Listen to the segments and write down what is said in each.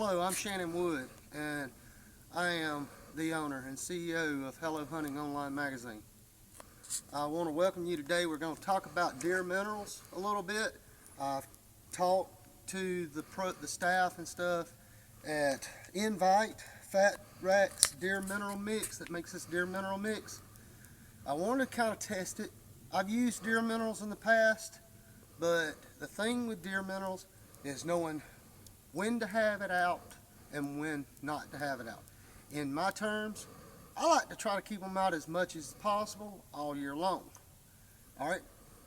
Hello, I'm Shannon Wood, and I am the owner and CEO of Hello Hunting Online Magazine. I want to welcome you today. We're going to talk about deer minerals a little bit. I've talked to the staff and stuff at Invite, Trax deer mineral mix that makes this deer mineral mix. I want to kind of test it. I've used deer minerals in the past, but the thing with deer minerals is knowing when to have it out and when not to have it out. In my terms, I like to try to keep them out as much as possible all year long. All right,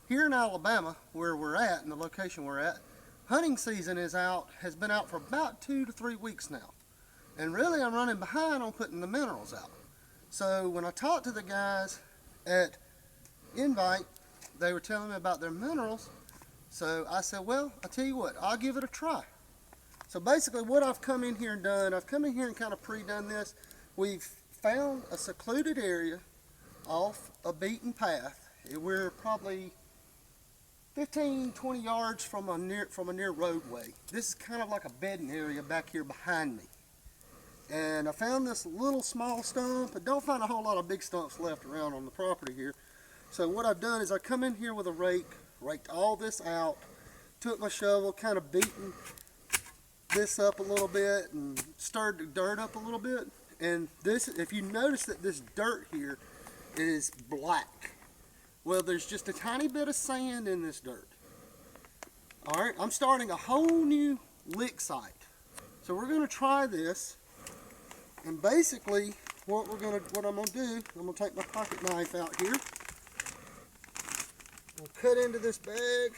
here in Alabama, where we're at and the location we're at, hunting season has been out for about 2 to 3 weeks now. And really I'm running behind on putting the minerals out. So when I talked to the guys at Invite, they were telling me about their minerals. So I said, well, I'll tell you what, I'll give it a try. So basically what I've come in here and done, I've come in here and kind of pre-done this. We've found a secluded area off a beaten path. We're probably 15, 20 yards from a near roadway. This is kind of like a bedding area back here behind me. And I found this little small stump. I don't find a whole lot of big stumps left around on the property here. So what I've done is I come in here with a rake, raked all this out, took my shovel, kind of beaten this up a little bit and stirred the dirt up a little bit. And this, if you notice that this dirt here is black, well, there's just a tiny bit of sand in this dirt. All right, I'm starting a whole new lick site. So we're gonna try this, and basically what I'm gonna do, I'm gonna take my pocket knife out here. I'll cut into this bag,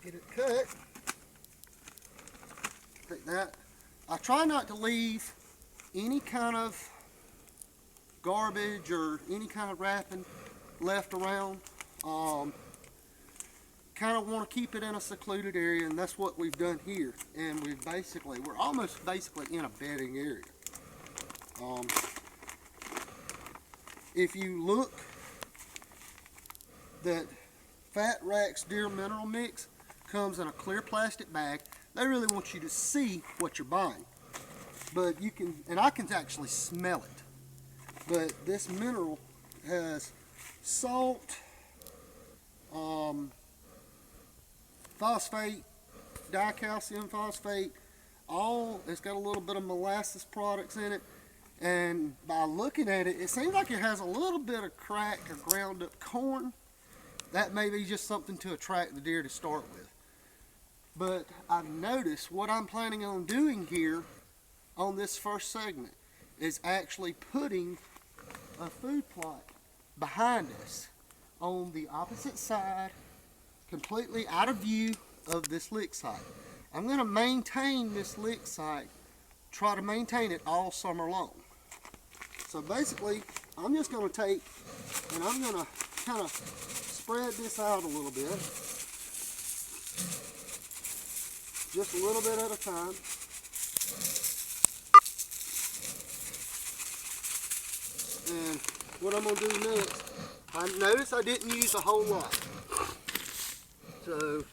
get it cut. Take that. I try not to leave any kind of garbage or any kind of wrapping left around. Kind of want to keep it in a secluded area, and that's what we've done here. And we're almost basically in a bedding area. If you look, that Fat Trax deer mineral mix comes in a clear plastic bag. They really want you to see what you're buying, but you can, and I can actually smell it. But this mineral has salt, phosphate, dicalcium phosphate, it's got a little bit of molasses products in it. And by looking at it, it seems like it has a little bit of cracked or ground up corn. That may be just something to attract the deer to start with. But I've noticed what I'm planning on doing here on this first segment is actually putting a food plot behind us on the opposite side, completely out of view of this lick site. I'm going to maintain this lick site, try to maintain it all summer long. So basically, I'm just going to take and I'm going to kind of spread this out a little bit. Just a little bit at a time. And what I'm going to do next, I noticed I didn't use a whole lot. So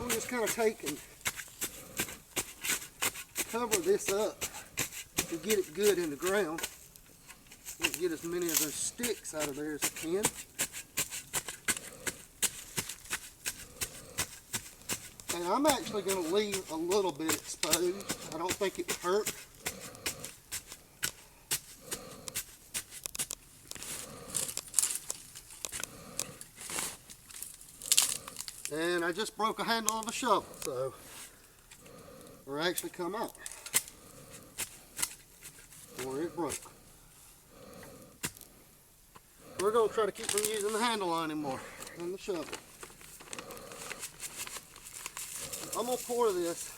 I'm just kind of take and cover this up to get it good in the ground. And get as many of those sticks out of there as I can. And I'm actually going to leave a little bit exposed. I don't think it would hurt. And I just broke a handle of a shovel, so or actually come out, or it broke. We're going to try to keep from using the handle anymore and the shovel. I'm going to pour this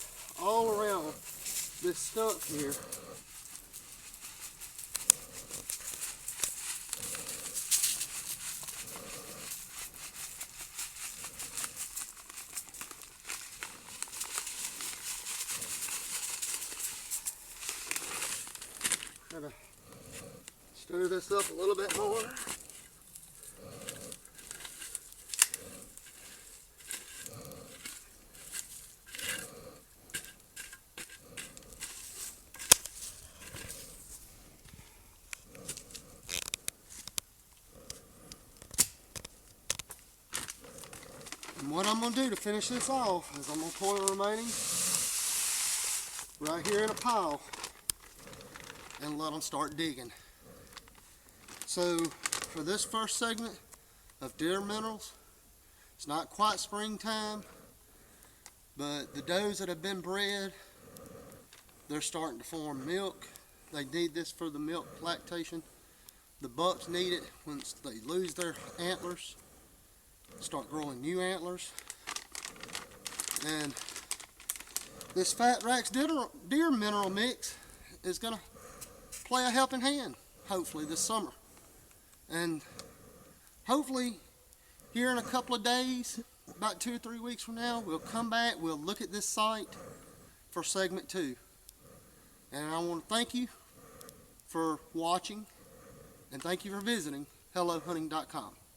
all around this stump here. Try to stir this up a little bit more. And what I'm going to do to finish this off is I'm going to pour the remaining right here in a pile and let them start digging. So for this first segment of deer minerals, it's not quite springtime, but the does that have been bred, they're starting to form milk. They need this for the milk lactation. The bucks need it once they lose their antlers, start growing new antlers. And this Fat Trax deer mineral mix is going to play a helping hand, hopefully this summer. And hopefully here in a couple of days, about 2 or 3 weeks from now, we'll come back, we'll look at this site for segment 2. And I want to thank you for watching, and thank you for visiting HelloHunting.com.